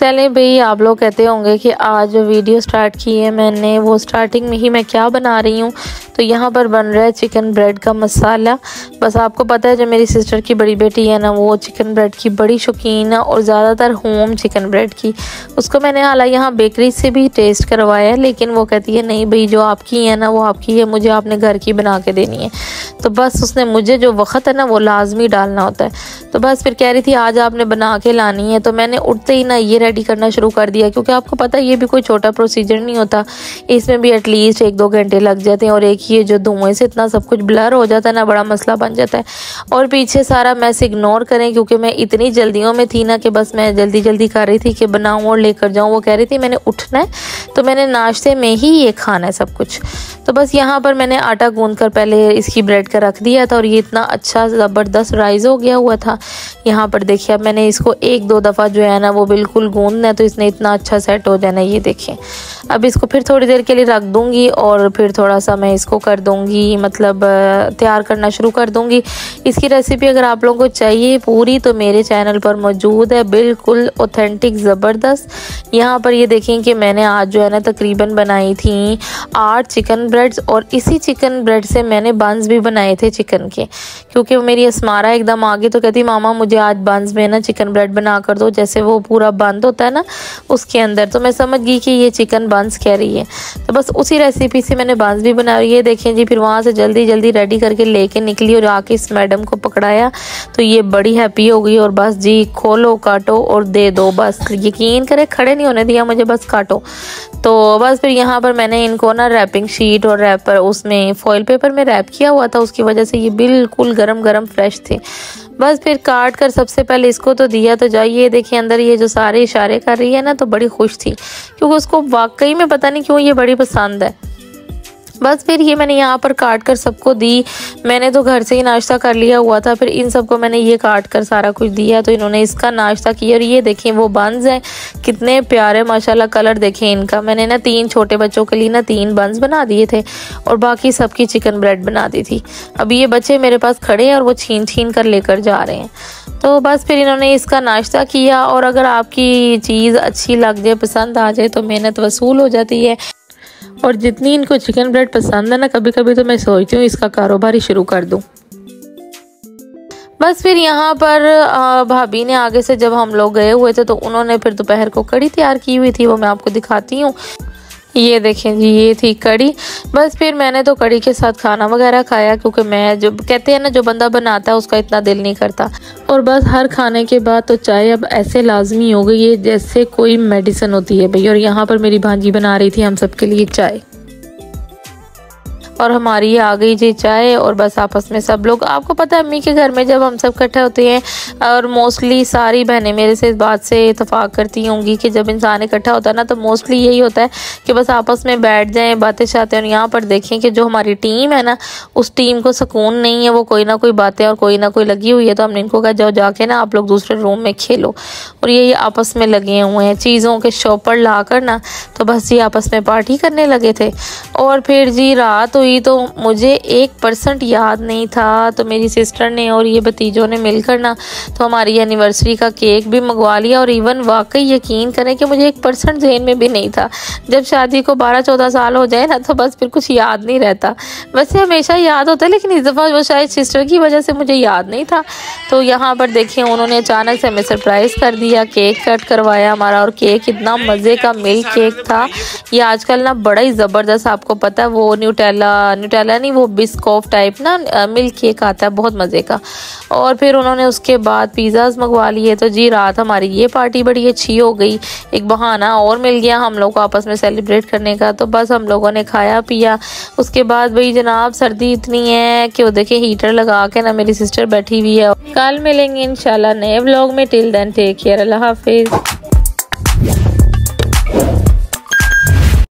चलें भाई, आप लोग कहते होंगे कि आज जो वीडियो स्टार्ट की है मैंने वो स्टार्टिंग में ही मैं क्या बना रही हूँ। तो यहाँ पर बन रहा है चिकन ब्रेड का मसाला। बस आपको पता है जो मेरी सिस्टर की बड़ी बेटी है ना, वो चिकन ब्रेड की बड़ी शौकीन है और ज़्यादातर होम चिकन ब्रेड की। उसको मैंने हालांकि यहाँ बेकरी से भी टेस्ट करवाया है, लेकिन वो कहती है नहीं भाई, जो आपकी है ना वो आपकी है, मुझे आपने घर की बना के देनी है। तो बस उसने मुझे जो वक्त है ना वो लाजमी डालना होता है। तो बस फिर कह रही थी आज आपने बना के लानी है। तो मैंने उठते ही ना ये रेडी करना शुरू कर दिया, क्योंकि आपको पता है ये भी कोई छोटा प्रोसीजर नहीं होता, इसमें भी एटलीस्ट 1-2 घंटे लग जाते हैं। और एक ये जो धुएं से इतना सब कुछ ब्लर हो जाता है ना, बड़ा मसला बन जाता है। और पीछे सारा मैस इग्नोर करें, क्योंकि मैं इतनी जल्दियों में थी ना कि बस मैं जल्दी जल्दी कर रही थी कि बनाऊँ और लेकर जाऊँ। वो कह रही थी मैंने उठना है, तो मैंने नाश्ते में ही ये खाना है सब कुछ। तो बस यहाँ पर मैंने आटा गूंद कर पहले इसकी ब्रेड का रख दिया था और ये इतना अच्छा ज़बरदस्त राइज हो गया हुआ था। यहाँ पर देखिए अब मैंने इसको 1-2 दफ़ा जो है ना वो बिल्कुल गूंदना है, तो इसने इतना अच्छा सेट हो जाना है। ये देखें, अब इसको फिर थोड़ी देर के लिए रख दूँगी और फिर थोड़ा सा मैं इसको कर दूँगी, मतलब तैयार करना शुरू कर दूँगी। इसकी रेसिपी अगर आप लोगों को चाहिए पूरी तो मेरे चैनल पर मौजूद है, बिल्कुल ऑथेंटिक ज़बरदस्त। यहाँ पर ये देखें कि मैंने आज जो है ना तकरीबन बनाई थी 8 चिकन ब्रेड्स, और इसी चिकन ब्रेड से मैंने बंस भी बनाए थे चिकन के, क्योंकि मेरी अस्मारा एकदम आगे तो कहती मामा मुझे आज बंस में ना चिकन ब्रेड बना कर दो, जैसे वो पूरा बंद होता है ना उसके अंदर। तो मैं समझ गई कि ये चिकन बंस कह रही है, तो बस उसी रेसिपी से मैंने बंस भी बना रही है। देखें जी, फिर वहाँ से जल्दी जल्दी रेडी करके लेके निकली और आके इस मैडम को पकड़ाया, तो ये बड़ी हैप्पी हो गई और बस जी खोलो काटो और दे दो, बस यकीन करें खड़े नहीं होने दिया मुझे, बस काटो। तो बस फिर यहाँ पर मैंने इनको ना रैपिंग शीट और रैपर उसमें फॉइल पेपर में रैप किया हुआ था, उसकी वजह से ये बिल्कुल गरम गरम फ्रेश थे। बस फिर काट कर सबसे पहले इसको तो दिया, तो जाइए देखिए अंदर ये जो सारे इशारे कर रही है ना, तो बड़ी खुश थी क्योंकि उसको वाकई में पता नहीं क्यों ये बड़ी पसंद है। बस फिर ये मैंने यहाँ पर काट कर सबको दी। मैंने तो घर से ही नाश्ता कर लिया हुआ था, फिर इन सबको मैंने ये काट कर सारा कुछ दिया, तो इन्होंने इसका नाश्ता किया। और ये देखें वो बंस हैं, कितने प्यारे माशाल्लाह कलर देखें इनका। मैंने ना 3 छोटे बच्चों के लिए ना 3 बंस बना दिए थे और बाकी सबकी चिकन ब्रेड बना दी थी। अब ये बच्चे मेरे पास खड़े हैं और वो छीन छीन कर लेकर जा रहे हैं। तो बस फिर इन्होंने इसका नाश्ता किया। और अगर आपकी चीज़ अच्छी लग जाए, पसंद आ जाए, तो मेहनत वसूल हो जाती है। और जितनी इनको चिकन ब्रेड पसंद है ना, कभी कभी तो मैं सोचती हूँ इसका कारोबार ही शुरू कर दूँ। बस फिर यहाँ पर भाभी ने आगे से जब हम लोग गए हुए थे तो उन्होंने फिर दोपहर को कड़ी तैयार की हुई थी, वो मैं आपको दिखाती हूँ। ये देखें जी, ये थी कड़ी। बस फिर मैंने तो कड़ी के साथ खाना वगैरह खाया, क्योंकि मैं जो कहते हैं ना जो बंदा बनाता है उसका इतना दिल नहीं करता। और बस हर खाने के बाद तो चाय अब ऐसे लाजमी हो गई है जैसे कोई मेडिसिन होती है भाई। और यहाँ पर मेरी भांजी बना रही थी हम सब के लिए चाय, और हमारी आ गई जी चाय। और बस आपस में सब लोग, आपको पता है अम्मी के घर में जब हम सब इकट्ठे होते हैं, और मोस्टली सारी बहनें मेरे से इस बात से इतफाक़ करती होंगी कि जब इंसान इकट्ठा होता है ना तो मोस्टली यही होता है कि बस आपस में बैठ जाएं, बातें शातें। और यहाँ पर देखें कि जो हमारी टीम है ना, उस टीम को सुकून नहीं है, वो कोई ना कोई बातें और कोई ना कोई लगी हुई है। तो हमने इनको कहा जाओ जाके ना आप लोग दूसरे रूम में खेलो। और ये आपस में लगे हुए हैं चीज़ों के शॉपर ला कर ना, तो बस ये आपस में पार्टी करने लगे थे। और फिर जी रात हुई तो मुझे 1% याद नहीं था, तो मेरी सिस्टर ने और ये भतीजों ने मिलकर ना तो हमारी एनिवर्सरी का केक भी मंगवा लिया। और इवन वाकई यकीन करें कि मुझे 1% ज़हन में भी नहीं था। जब शादी को 12-14 साल हो जाए ना तो बस फिर कुछ याद नहीं रहता। वैसे हमेशा याद होता है, लेकिन इस दफ़ा वो शायद सिस्टर की वजह से मुझे याद नहीं था। तो यहाँ पर देखें उन्होंने अचानक से हमें सरप्राइज़ कर दिया, केक कट करवाया हमारा। और केक इतना मज़े का मिल्क केक था। ये आजकल ना बड़ा ही ज़बरदस्त, आपको पता है वो न्यूटेला नहीं, वो बिस्कॉफ टाइप ना मिल्क केक आता है बहुत मज़े का। और फिर उन्होंने उसके बाद पिज़्ज़ाज़ मंगवा लिए। तो जी रात हमारी ये पार्टी बड़ी अच्छी हो गई, एक बहाना और मिल गया हम लोग को आपस में सेलिब्रेट करने का। तो बस हम लोगों ने खाया पिया। उसके बाद भाई जनाब सर्दी इतनी है कि वो देखे हीटर लगा के ना मेरी सिस्टर बैठी हुई है। कल मिलेंगे इंशाल्लाह नए व्लॉग में। टिल देन टेक केयर, अल्लाह हाफिज़।